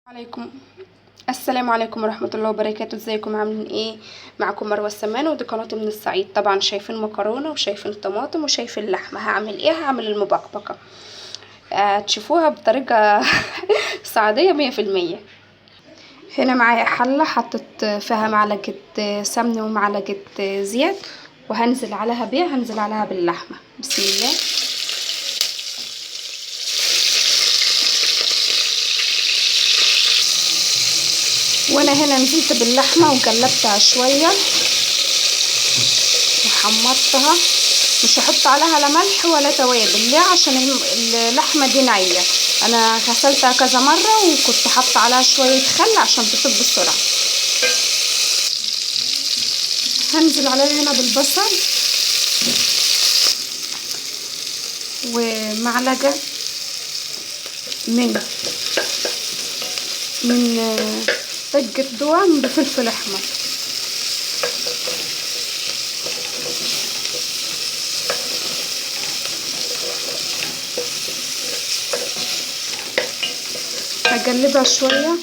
عليكم. السلام عليكم ورحمة الله وبركاته. ازيكم عاملين ايه؟ معكم مروة السمان ودي قناتي من الصعيد. طبعا شايفين مكرونة وشايفين طماطم وشايفين لحمة. هعمل ايه؟ هعمل المبكبكة. تشوفوها بطريقة صعيدية 100%. هنا معايا حلة حطيت فيها معلقة سمنة ومعلقة زيت، وهنزل عليها هنزل عليها باللحمة. بسم الله. وانا هنا نزلت باللحمة وقلبتها شوية وحمرتها. مش هحط عليها لا ملح ولا توابل. ليه؟ عشان اللحمة دي نية. انا غسلتها كذا مرة وكنت حاطة عليها شوية خل عشان تطيب بسرعة. هنزل عليها هنا بالبصل ومعلقة من طقة دوام بفلفل احمر. هقلبها شوية